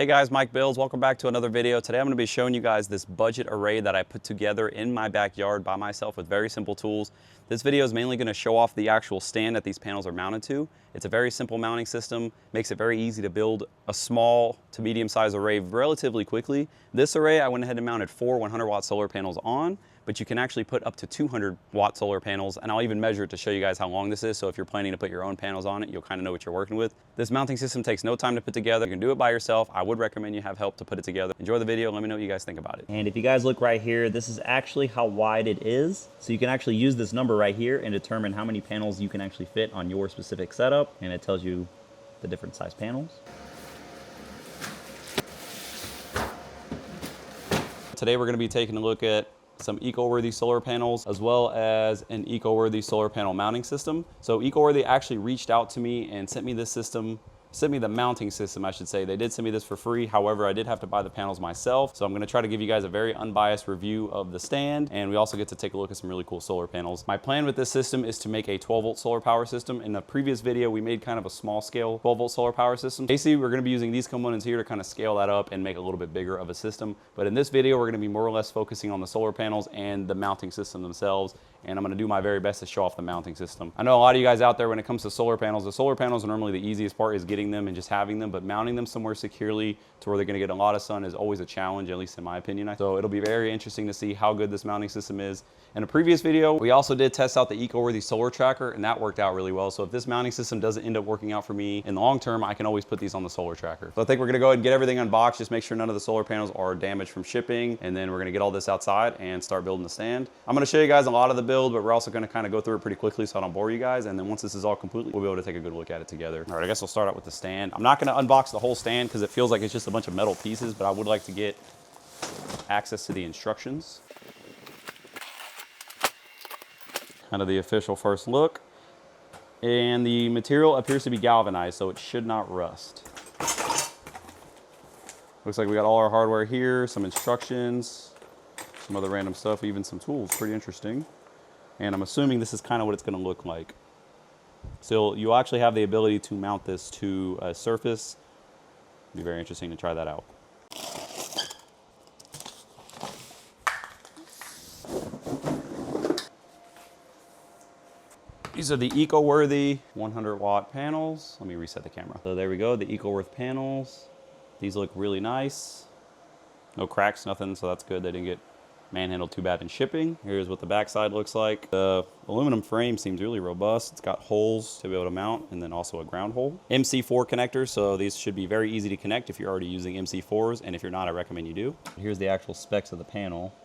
Hey guys, Mike Bills. Welcome back to another video. Today I'm going to be showing you guys this budget array that I put together in my backyard by myself with very simple tools. This video is mainly going to show off the actual stand that these panels are mounted to. It's a very simple mounting system, makes it very easy to build a small to medium sized array relatively quickly. This array I went ahead and mounted 4 100-watt solar panels on, but you can actually put up to 200-watt solar panels, and I'll even measure it to show you guys how long this is, so if you're planning to put your own panels on it, you'll kind of know what you're working with. This mounting system takes no time to put together. You can do it by yourself. I would recommend you have help to put it together. Enjoy the video. Let me know what you guys think about it. And if you guys look right here, this is actually how wide it is. So you can actually use this number right here and determine how many panels you can actually fit on your specific setup, and it tells you the different size panels. Today we're going to be taking a look at some eco-worthy solar panels as well as an eco-worthy solar panel mounting system. So eco-worthy actually reached out to me and sent me this system, sent me the mounting system, I should say. They did send me this for free. However, I did have to buy the panels myself. So I'm going to try to give you guys a very unbiased review of the stand, and we also get to take a look at some really cool solar panels. My plan with this system is to make a 12-volt solar power system. In the previous video, we made kind of a small scale 12-volt solar power system. Basically, we're going to be using these components here to kind of scale that up and make a little bit bigger of a system. But in this video, we're going to be more or less focusing on the solar panels and the mounting system themselves. And I'm going to do my very best to show off the mounting system. I know a lot of you guys out there, when it comes to solar panels, the solar panels are normally the easiest part is getting them and just having them, but mounting them somewhere securely to where they're going to get a lot of sun is always a challenge, at least in my opinion. So it'll be very interesting to see how good this mounting system is. In a previous video, we also did test out the eco-worthy solar tracker, and that worked out really well. So if this mounting system doesn't end up working out for me in the long term, I can always put these on the solar tracker. So I think we're going to go ahead and get everything unboxed, just make sure none of the solar panels are damaged from shipping, and then we're going to get all this outside and start building the stand. I'm going to show you guys a lot of the build, but we're also going to kind of go through it pretty quickly so I don't bore you guys, and then once this is all complete, we'll be able to take a good look at it together. All right, I guess we'll start out with the stand. I'm not going to unbox the whole stand because it feels like it's just a bunch of metal pieces, but I would like to get access to the instructions. Kind of the official first look. And the material appears to be galvanized, so it should not rust. Looks like we got all our hardware here, some instructions, some other random stuff, even some tools. Pretty interesting. And I'm assuming this is kind of what it's going to look like. So you'll actually have the ability to mount this to a surface. It'll be very interesting to try that out. These are the eco-worthy 100-watt panels. Let me reset the camera. So there we go, the eco-worthy panels. These look really nice. No cracks, nothing, so that's good. They didn't get manhandled too bad in shipping. Here's what the backside looks like. The aluminum frame seems really robust. It's got holes to be able to mount, and then also a ground hole. MC4 connectors, so these should be very easy to connect if you're already using MC4s, and if you're not, I recommend you do. Here's the actual specs of the panel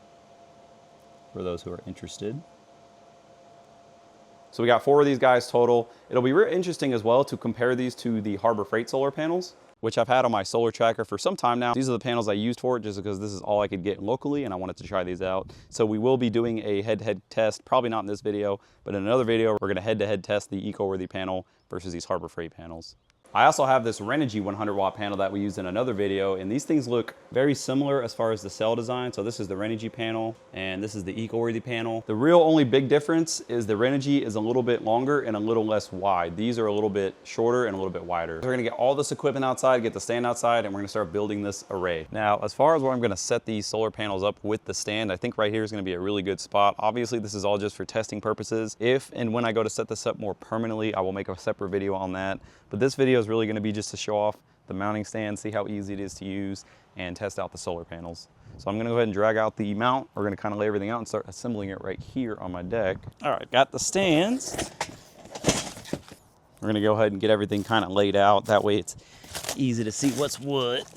for those who are interested. So we got 4 of these guys total. It'll be real interesting as well to compare these to the Harbor Freight solar panels, which I've had on my solar tracker for some time now. These are the panels I used for it just because this is all I could get locally and I wanted to try these out. So we will be doing a head-to-head test, probably not in this video, but in another video, we're gonna head-to-head test the eco-worthy panel versus these Harbor Freight panels. I also have this Renogy 100-watt panel that we used in another video, and these things look very similar as far as the cell design. So this is the Renogy panel, and this is the eco-worthy panel. The real only big difference is the Renogy is a little bit longer and a little less wide. These are a little bit shorter and a little bit wider. We're gonna get all this equipment outside, get the stand outside, and we're gonna start building this array. Now, as far as where I'm gonna set these solar panels up with the stand, I think right here is gonna be a really good spot. Obviously, this is all just for testing purposes. If and when I go to set this up more permanently, I will make a separate video on that. But this video is really going to be just to show off the mounting stand, see how easy it is to use, and test out the solar panels. So I'm going to go ahead and drag out the mount. We're going to kind of lay everything out and start assembling it right here on my deck. All right, got the stands. We're going to go ahead and get everything kind of laid out. That way it's easy to see what's what.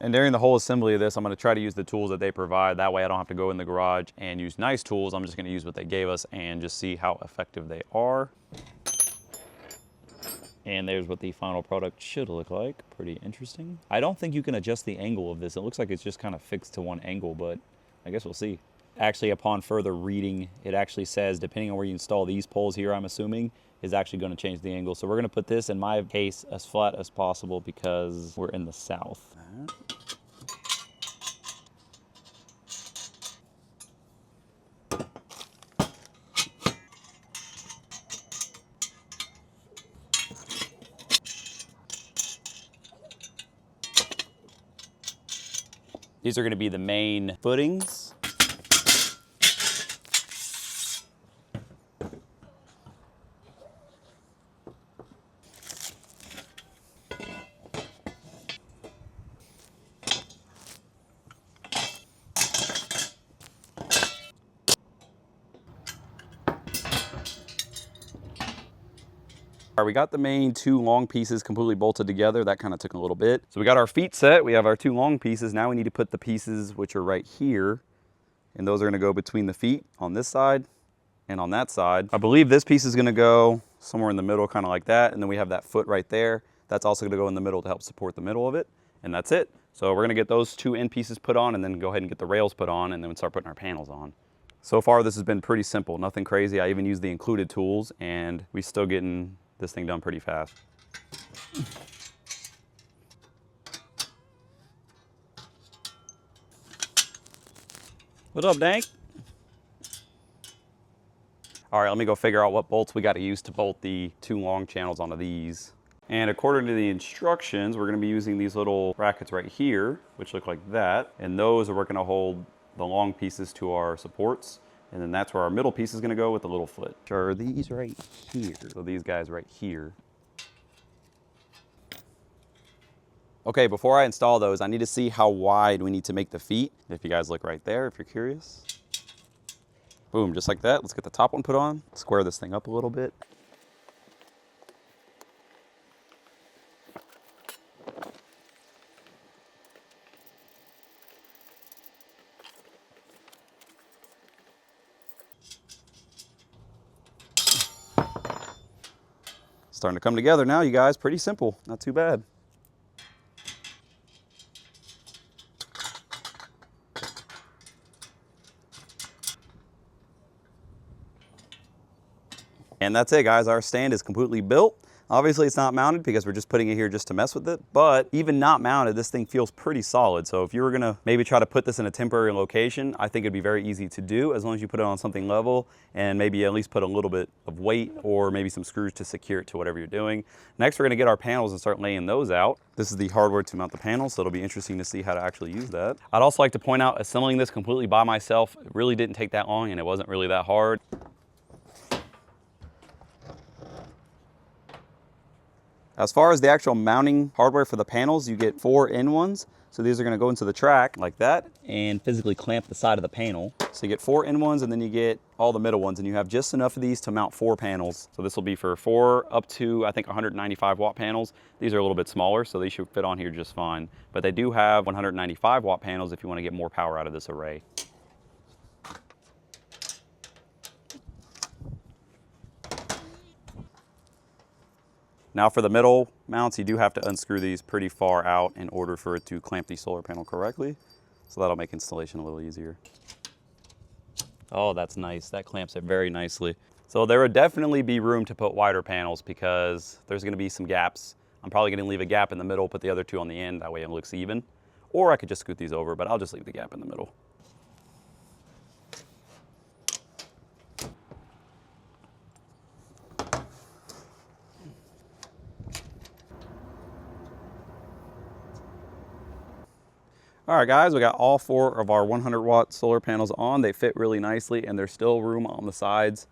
And during the whole assembly of this, I'm going to try to use the tools that they provide. That way I don't have to go in the garage and use nice tools. I'm just going to use what they gave us and just see how effective they are. And there's what the final product should look like. Pretty interesting. I don't think you can adjust the angle of this. It looks like it's just kind of fixed to one angle, but I guess we'll see. actually upon further reading, it actually says depending on where you install these poles here, I'm assuming, is actually going to change the angle. So we're going to put this, in my case, as flat as possible because we're in the south. These are going to be the main footings. All right, we got the main two long pieces completely bolted together. That kind of took a little bit. So we got our feet set. We have our two long pieces. Now we need to put the pieces which are right here, and those are going to go between the feet on this side and on that side. I believe this piece is going to go somewhere in the middle, kind of like that. And then we have that foot right there. That's also going to go in the middle to help support the middle of it. And that's it. So we're going to get those two end pieces put on and then go ahead and get the rails put on and then start putting our panels on. So far, this has been pretty simple, nothing crazy. I even used the included tools and we still getting this thing done pretty fast. What up, Dank? All right, let me go figure out what bolts we got to use to bolt the two long channels onto these. And according to the instructions, we're going to be using these little brackets right here, which look like that. And those are going to hold the long pieces to our supports. And then that's where our middle piece is going to go with the little foot. Are these right here? So these guys right here. Okay, before I install those, I need to see how wide we need to make the feet. If you guys look right there, if you're curious. Boom, just like that. Let's get the top one put on. Square this thing up a little bit. Starting to come together now, you guys. Pretty simple, not too bad. And that's it, guys. Our stand is completely built. Obviously, it's not mounted because we're just putting it here just to mess with it. But even not mounted, this thing feels pretty solid. So if you were gonna maybe try to put this in a temporary location, I think it'd be very easy to do as long as you put it on something level and maybe at least put a little bit of weight or maybe some screws to secure it to whatever you're doing. Next, we're gonna get our panels and start laying those out. This is the hardware to mount the panels, so it'll be interesting to see how to actually use that. I'd also like to point out, assembling this completely by myself, it really didn't take that long and it wasn't really that hard. As far as the actual mounting hardware for the panels, you get 4 end ones. So these are going to go into the track like that. And physically clamp the side of the panel. So you get 4 end ones and then you get all the middle ones. And you have just enough of these to mount 4 panels. So this will be for 4 up to, I think, 195 watt panels. These are a little bit smaller, so they should fit on here just fine. But they do have 195 watt panels if you want to get more power out of this array. Now for the middle mounts, you do have to unscrew these pretty far out in order for it to clamp the solar panel correctly. So that'll make installation a little easier. Oh, that's nice. That clamps it very nicely. So there would definitely be room to put wider panels because there's going to be some gaps. I'm probably going to leave a gap in the middle, put the other 2 on the end. That way it looks even. Or I could just scoot these over, but I'll just leave the gap in the middle. All right, guys, we got all 4 of our 100 watt solar panels on. They fit really nicely and there's still room on the sides.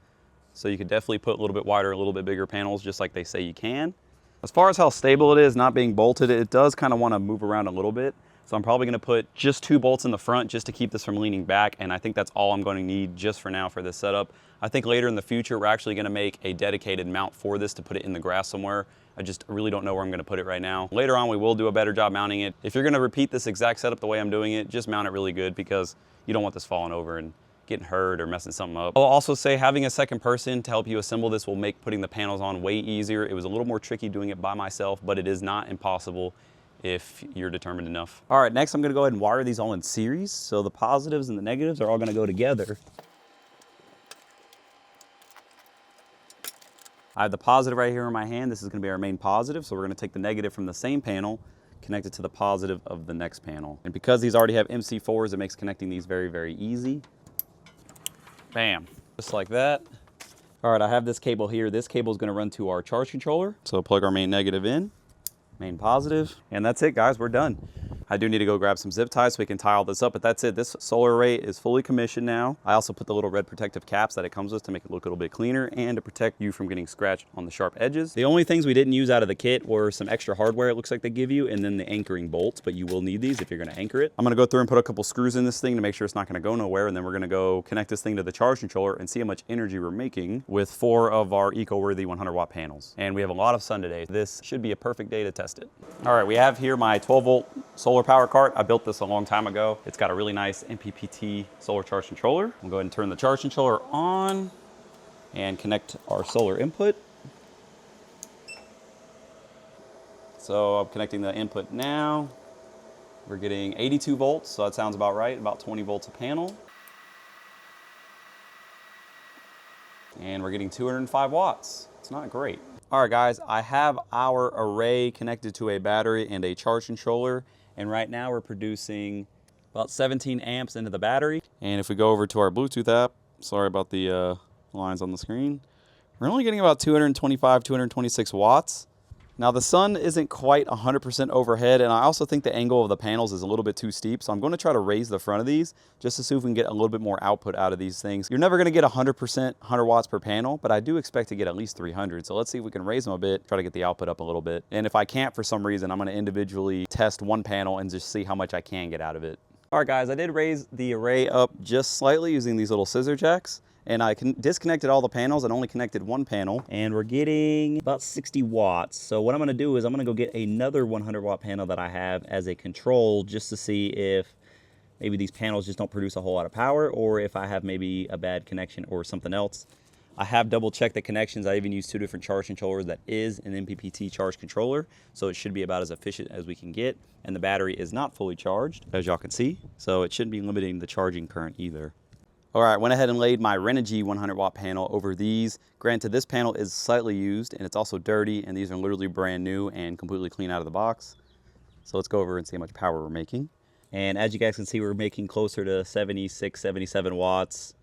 So you could definitely put a little bit wider, a little bit bigger panels, just like they say you can. As far as how stable it is, not being bolted, it does kind of want to move around a little bit. So I'm probably going to put just 2 bolts in the front just to keep this from leaning back. And I think that's all I'm going to need just for now for this setup. I think later in the future, we're actually going to make a dedicated mount for this to put it in the grass somewhere. I just really don't know where I'm going to put it right now. Later on, we will do a better job mounting it. If you're going to repeat this exact setup the way I'm doing it, just mount it really good because you don't want this falling over and getting hurt or messing something up. I'll also say having a second person to help you assemble this will make putting the panels on way easier. It was a little more tricky doing it by myself, but it is not impossible. if you're determined enough. All right, next I'm gonna go ahead and wire these all in series. So the positives and the negatives are all gonna go together. I have the positive right here in my hand. This is gonna be our main positive. So we're gonna take the negative from the same panel, connect it to the positive of the next panel. And because these already have MC4s, it makes connecting these very, very easy. Bam, just like that. All right, I have this cable here. This cable is gonna run to our charge controller. So plug our main negative in, main positive, and that's it, guys, we're done. I do need to go grab some zip ties so we can tie all this up, but that's it. This solar array is fully commissioned now. I also put the little red protective caps that it comes with to make it look a little bit cleaner and to protect you from getting scratched on the sharp edges. The only things we didn't use out of the kit were some extra hardware it looks like they give you, and then the anchoring bolts, but you will need these if you're gonna anchor it. I'm gonna go through and put a couple screws in this thing to make sure it's not gonna go nowhere, and then we're gonna go connect this thing to the charge controller and see how much energy we're making with 4 of our eco-worthy 100-watt panels. And we have a lot of sun today. This should be a perfect day to test it. All right, we have here my 12-volt solar power cart. I built this a long time ago. It's got a really nice MPPT solar charge controller. We'll go ahead and turn the charge controller on and connect our solar input. So I'm connecting the input now. We're getting 82 volts, so that sounds about right, about 20 volts a panel. And we're getting 205 watts. It's not great. All right, guys, I have our array connected to a battery and a charge controller. And right now we're producing about 17 amps into the battery. And if we go over to our Bluetooth app, sorry about the lines on the screen, we're only getting about 225, 226 watts. Now the sun isn't quite 100% overhead, and I also think the angle of the panels is a little bit too steep, so I'm going to try to raise the front of these just to see if we can get a little bit more output out of these things. You're never going to get 100%, 100 watts per panel, but I do expect to get at least 300, so let's see if we can raise them a bit, try to get the output up a little bit. And if I can't for some reason, I'm going to individually test one panel and just see how much I can get out of it. All right, guys, I did raise the array up just slightly using these little scissor jacks. And I disconnected all the panels and only connected one panel. And we're getting about 60 watts. So what I'm gonna do is I'm gonna go get another 100-watt panel that I have as a control just to see if maybe these panels just don't produce a whole lot of power, or if I have maybe a bad connection or something else. I have double checked the connections. I even used 2 different charge controllers. That is an MPPT charge controller, so it should be about as efficient as we can get. And the battery is not fully charged, as y'all can see, so it shouldn't be limiting the charging current either. All right, went ahead and laid my Renogy 100-watt panel over these. Granted, this panel is slightly used and it's also dirty, and these are literally brand new and completely clean out of the box. So let's go over and see how much power we're making. And as you guys can see, we're making closer to 76, 77 watts.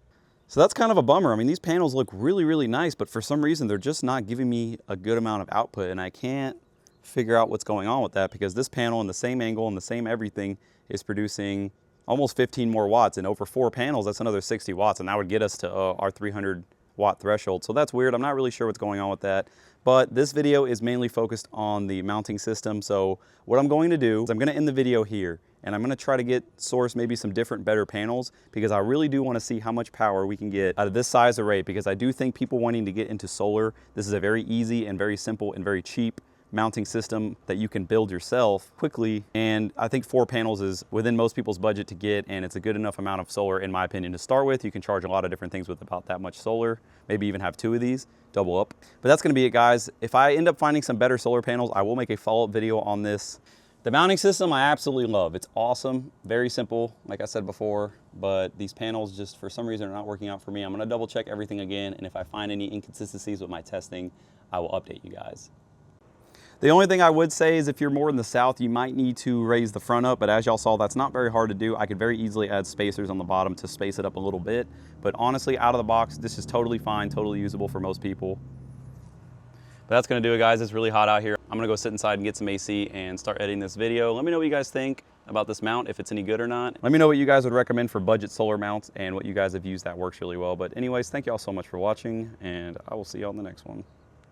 So that's kind of a bummer. I mean, these panels look really, really nice, but for some reason, they're just not giving me a good amount of output, and I can't figure out what's going on with that, because this panel in the same angle and the same everything is producing almost 15 more watts, and over 4 panels, that's another 60 watts, and that would get us to our 300-watt threshold. So that's weird. I'm not really sure what's going on with that, but this video is mainly focused on the mounting system. So what I'm going to do is I'm going to end the video here, and I'm going to try to source maybe some different, better panels, because I really do want to see how much power we can get out of this size array, because I do think people wanting to get into solar, this is a very easy and very simple and very cheap mounting system that you can build yourself quickly. And I think 4 panels is within most people's budget to get, and it's a good enough amount of solar, in my opinion, to start with. You can charge a lot of different things with about that much solar, maybe even have 2 of these, double up. But that's gonna be it, guys. If I end up finding some better solar panels, I will make a follow-up video on this. The mounting system I absolutely love. It's awesome, very simple, like I said before, but these panels just for some reason are not working out for me. I'm gonna double check everything again, and if I find any inconsistencies with my testing, I will update you guys. The only thing I would say is if you're more in the south, you might need to raise the front up, but as y'all saw, that's not very hard to do. I could very easily add spacers on the bottom to space it up a little bit, but honestly, out of the box, this is totally fine, totally usable for most people. But that's gonna do it, guys. It's really hot out here. I'm gonna go sit inside and get some AC and start editing this video. Let me know what you guys think about this mount, if it's any good or not. Let me know what you guys would recommend for budget solar mounts and what you guys have used that works really well. But anyways, thank you all so much for watching, and I will see you all in the next one.